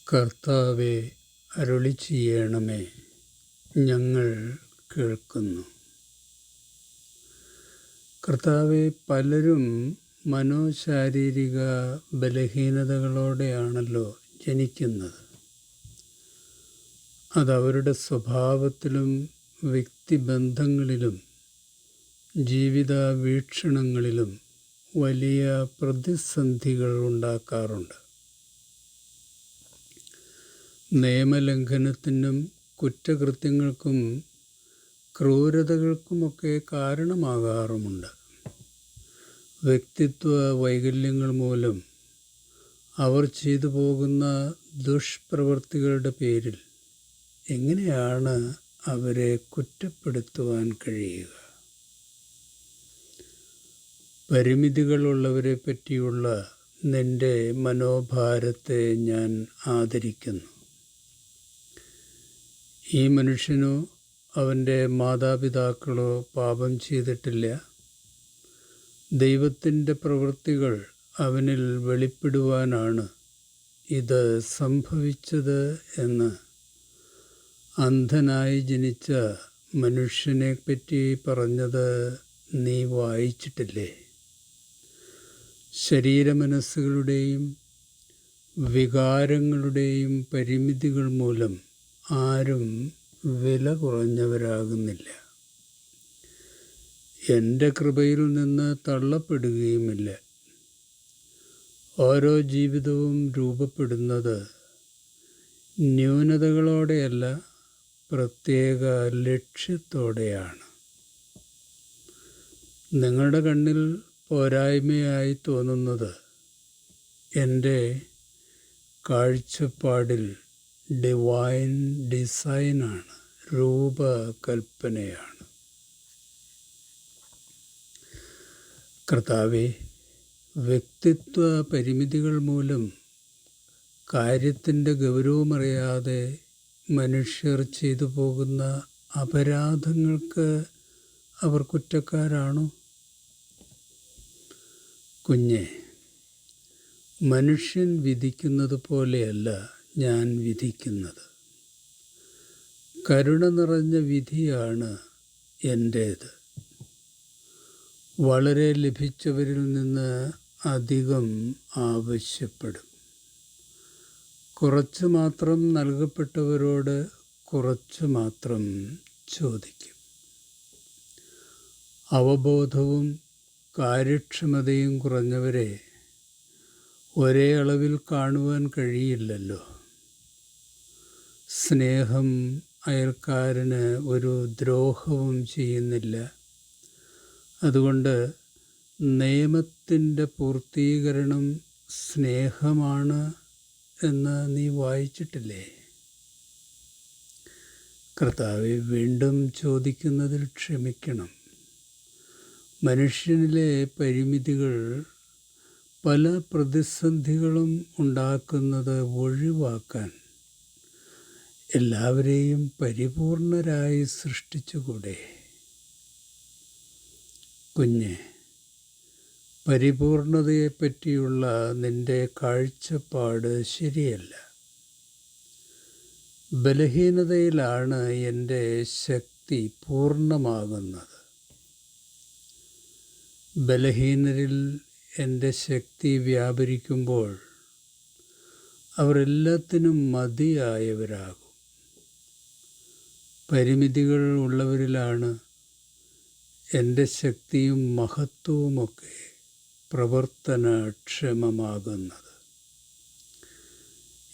കർത്താവെ, അരുളിച്ചെയ്യണമേ, ഞങ്ങൾ കേൾക്കുന്നു. കർത്താവെ, പലരും മനോശാരീരിക ബലഹീനതകളോടെയാണല്ലോ ജനിക്കുന്നത്. അതവരുടെ സ്വഭാവത്തിലും വ്യക്തിബന്ധങ്ങളിലും ജീവിത വീക്ഷണങ്ങളിലും വലിയ പ്രതിസന്ധികൾ ഉണ്ടാക്കാറുണ്ട്. നിയമലംഘനത്തിനും കുറ്റകൃത്യങ്ങൾക്കും ക്രൂരതകൾക്കുമൊക്കെ കാരണമാകാറുമുണ്ട്. വ്യക്തിത്വ വൈകല്യങ്ങൾ മൂലം അവർ ചെയ്തു പോകുന്ന ദുഷ്പ്രവൃത്തികളുടെ പേരിൽ എങ്ങനെയാണ് അവരെ കുറ്റപ്പെടുത്തുവാൻ കഴിയുക? പരിമിതികളുള്ളവരെ പറ്റിയുള്ള നിന്റെ മനോഭാരത്തെ ഞാൻ ആദരിക്കുന്നു. ഈ മനുഷ്യനോ അവൻ്റെ മാതാപിതാക്കളോ പാപം ചെയ്തിട്ടില്ല. ദൈവത്തിൻ്റെ പ്രവൃത്തികൾ അവനിൽ വെളിപ്പെടുവാനാണ് ഇത് സംഭവിച്ചത് എന്ന് അന്ധനായി ജനിച്ച മനുഷ്യനെപ്പറ്റി പറഞ്ഞത് നീ വായിച്ചിട്ടില്ലേ? ശരീരമനസ്സുകളുടെയും വികാരങ്ങളുടെയും പരിമിതികൾ മൂലം ആരും വില കുറഞ്ഞവരാകുന്നില്ല. എൻ്റെ കൃപയിൽ നിന്ന് തള്ളപ്പെടുകയുമില്ല. ഓരോ ജീവിതവും രൂപപ്പെടുന്നത് ന്യൂനതകളോടെയല്ല, പ്രത്യേക ലക്ഷ്യത്തോടെയാണ്. നിങ്ങളുടെ കണ്ണിൽ പോരായ്മയായി തോന്നുന്നത് എൻ്റെ കാഴ്ചപ്പാടിൽ ഡിവൈൻ ഡിസൈനാണ്, രൂപകൽപ്പനയാണ്. കർത്താവെ, വ്യക്തിത്വ പരിമിതികൾ മൂലം കാര്യത്തിൻ്റെ ഗൗരവമറിയാതെ മനുഷ്യർ ചെയ്തു പോകുന്ന അപരാധങ്ങൾക്ക് അവർ കുറ്റക്കാരാണോ? കുഞ്ഞെ, മനുഷ്യൻ വിധിക്കുന്നത് പോലെയല്ല ഞാൻ വിധിക്കുന്നത്. കരുണ നിറഞ്ഞ വിധിയാണ് എൻ്റേത്. വളരെ ലഭിച്ചവരിൽ നിന്ന് അധികം ആവശ്യപ്പെടും. കുറച്ച് മാത്രം നൽകപ്പെട്ടവരോട് കുറച്ച് മാത്രം ചോദിക്കും. അവബോധവും കാര്യക്ഷമതയും കുറഞ്ഞവരെ ഒരേ അളവിൽ കാണുവാൻ കഴിയില്ലല്ലോ. സ്നേഹം അയൽക്കാരന് ഒരു ദ്രോഹവും ചെയ്യുന്നില്ല. അതുകൊണ്ട് നിയമത്തിൻ്റെ പൂർത്തീകരണം സ്നേഹമാണ് എന്ന് നീ വായിച്ചിട്ടില്ലേ? കർത്താവെ, വീണ്ടും ചോദിക്കുന്നതിൽ ക്ഷമിക്കണം. മനുഷ്യനിലെ പരിമിതികൾ പല പ്രതിസന്ധികളും ഉണ്ടാക്കുന്നത് ഒഴിവാക്കാൻ എല്ലാവരെയും പരിപൂർണരായി സൃഷ്ടിച്ചുകൂടെ? കുഞ്ഞെ, പരിപൂർണതയെപ്പറ്റിയുള്ള നിന്റെ കാഴ്ചപ്പാട് ശരിയല്ല. ബലഹീനതയിലാണ് എൻ്റെ ശക്തി പൂർണ്ണമാകുന്നത്. ബലഹീനരിൽ എൻ്റെ ശക്തി വ്യാപരിക്കുമ്പോൾ അവർ എല്ലാത്തിനും മതിയായവരാകും. പരിമിതികൾ ഉള്ളവരിലാണ് എൻ്റെ ശക്തിയും മഹത്വവുമൊക്കെ പ്രവർത്തനക്ഷമമാകുന്നത്.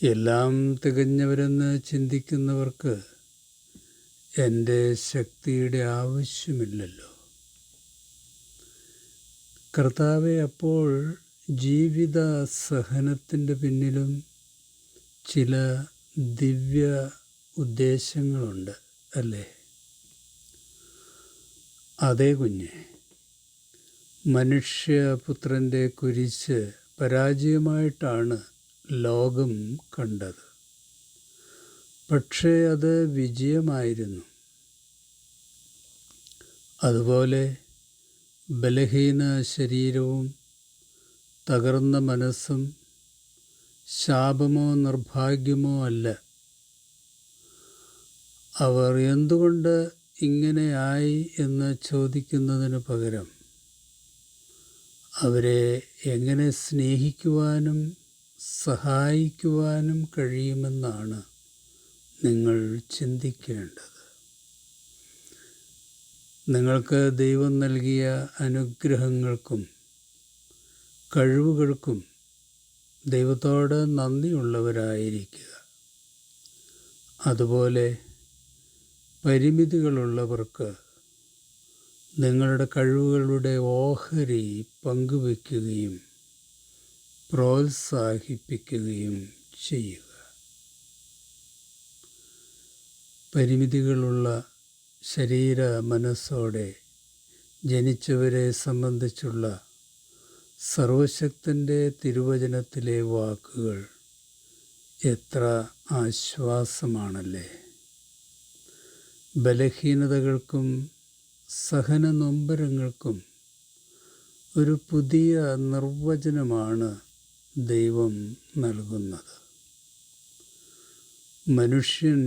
എല്ലാം തികഞ്ഞവരെന്ന് ചിന്തിക്കുന്നവർക്ക് എൻ്റെ ശക്തിയുടെ ആവശ്യമില്ലല്ലോ. കർത്താവെ, അപ്പോൾ ജീവിത സഹനത്തിൻ്റെ പിന്നിലും ചില ദിവ്യ ഉദ്ദേശങ്ങളുണ്ട് അല്ലേ? അതേ കുഞ്ഞെ, മനുഷ്യപുത്രൻ്റെ കുരിശ് പരാജയമായിട്ടാണ് ലോകം കണ്ടത്. പക്ഷേ അത് വിജയമായിരുന്നു. അതുപോലെ ബലഹീന ശരീരവും തകർന്ന മനസ്സും ശാപമോ നിർഭാഗ്യമോ അല്ല. അവർ എന്തുകൊണ്ട് ഇങ്ങനെയായി എന്ന് ചോദിക്കുന്നതിന് പകരം അവരെ എങ്ങനെ സ്നേഹിക്കുവാനും സഹായിക്കുവാനും കഴിയുമെന്നാണ് നിങ്ങൾ ചിന്തിക്കേണ്ടത്. നിങ്ങൾക്ക് ദൈവം നൽകിയ അനുഗ്രഹങ്ങൾക്കും കഴിവുകൾക്കും ദൈവത്തോട് നന്ദിയുള്ളവരായിരിക്കുക. അതുപോലെ പരിമിതികളുള്ളവർക്ക് നിങ്ങളുടെ കഴിവുകളുടെ ഓഹരി പങ്കുവയ്ക്കുകയും പ്രോത്സാഹിപ്പിക്കുകയും ചെയ്യുക. പരിമിതികളുള്ള ശരീര മനസ്സോടെ ജനിച്ചവരെ സംബന്ധിച്ചുള്ള സർവശക്തൻ്റെ തിരുവചനത്തിലെ വാക്കുകൾ എത്ര ആശ്വാസമാണല്ലേ. ബലഹീനതകൾക്കും സഹന നൊമ്പരങ്ങൾക്കും ഒരു പുതിയ നിർവചനമാണ് ദൈവം നൽകുന്നത്. മനുഷ്യൻ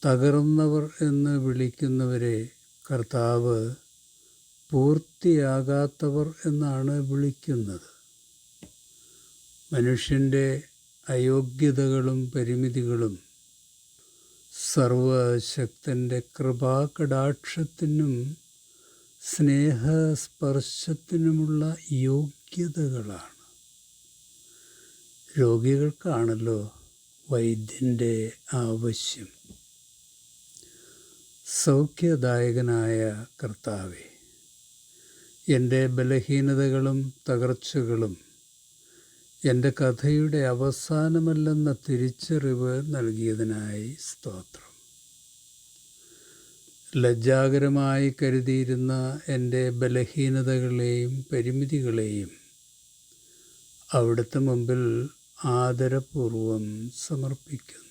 തകർന്നവർ എന്ന് വിളിക്കുന്നവരെ കർത്താവ് പൂർത്തിയാകാത്തവർ എന്നാണ് വിളിക്കുന്നത്. മനുഷ്യൻ്റെ അയോഗ്യതകളും പരിമിതികളും സർവശക്തൻ്റെ കൃപാകടാക്ഷത്തിനും സ്നേഹസ്പർശത്തിനുമുള്ള യോഗ്യതകളാണ്. രോഗികൾക്കാണല്ലോ വൈദ്യൻ്റെ ആവശ്യം. സൗഖ്യദായകനായ കർത്താവേ, എൻ്റെ ബലഹീനതകളും തകർച്ചകളും എൻ്റെ കഥയുടെ അവസാനമല്ലെന്ന തിരിച്ചറിവ് നൽകിയതിനായി സ്തോത്രം. ലജ്ജാകരമായി കരുതിയിരുന്ന എൻ്റെ ബലഹീനതകളെയും പരിമിതികളെയും അവിടുത്തെ മുമ്പിൽ ആദരപൂർവം സമർപ്പിക്കുന്നു.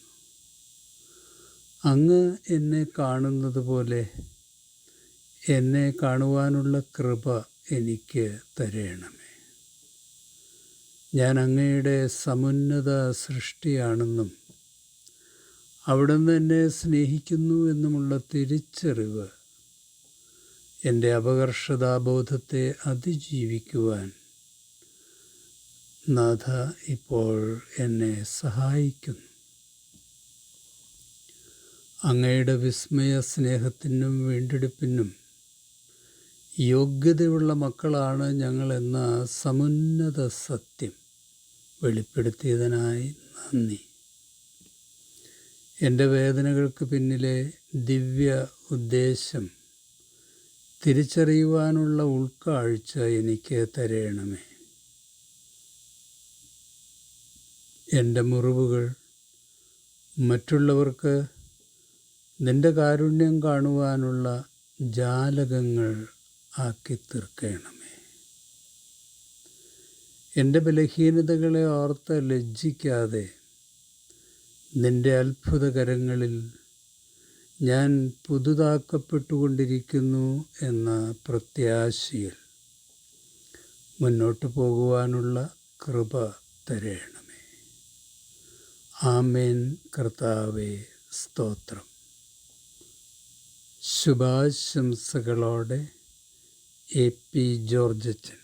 അങ്ങ് എന്നെ കാണുന്നത് പോലെ എന്നെ കാണുവാനുള്ള കൃപ എനിക്ക് തരേണമേ. ഞാൻ അങ്ങയുടെ സമുന്നത സൃഷ്ടിയാണെന്നും അവിടുന്ന് എന്നെ സ്നേഹിക്കുന്നു എന്നുമുള്ള തിരിച്ചറിവ് എൻ്റെ അപകർഷതാബോധത്തെ അതിജീവിക്കുവാൻ നാഥ ഇപ്പോൾ എന്നെ സഹായിക്കുന്നു. അങ്ങയുടെ വിസ്മയ സ്നേഹത്തിനും വീണ്ടെടുപ്പിനും യോഗ്യതയുള്ള മക്കളാണ് ഞങ്ങളെന്ന സമുന്നത സത്യം വെളിപ്പെടുത്തിയതിനായി നന്ദി. എൻ്റെ വേദനകൾക്ക് പിന്നിലെ ദിവ്യ ഉദ്ദേശം തിരിച്ചറിയുവാനുള്ള ഉൾക്കാഴ്ച എനിക്ക് തരേണമേ. എൻ്റെ മുറിവുകൾ മറ്റുള്ളവർക്ക് നിൻ്റെ കാരുണ്യം കാണുവാനുള്ള ജാലകങ്ങൾ ആക്കി തീർക്കണമേ. എൻ്റെ ബലഹീനതകളെ ഓർത്ത് ലജ്ജിക്കാതെ നിൻ്റെ അത്ഭുതകരങ്ങളിൽ ഞാൻ പുതുതാക്കപ്പെട്ടുകൊണ്ടിരിക്കുന്നു എന്ന പ്രത്യാശയിൽ മുന്നോട്ട് പോകുവാനുള്ള കൃപ തരേണമേ. ആമേൻ. കർത്താവേ സ്തോത്രം. ശുഭാശംസകളോടെ എ പി ജോർജച്ചൻ.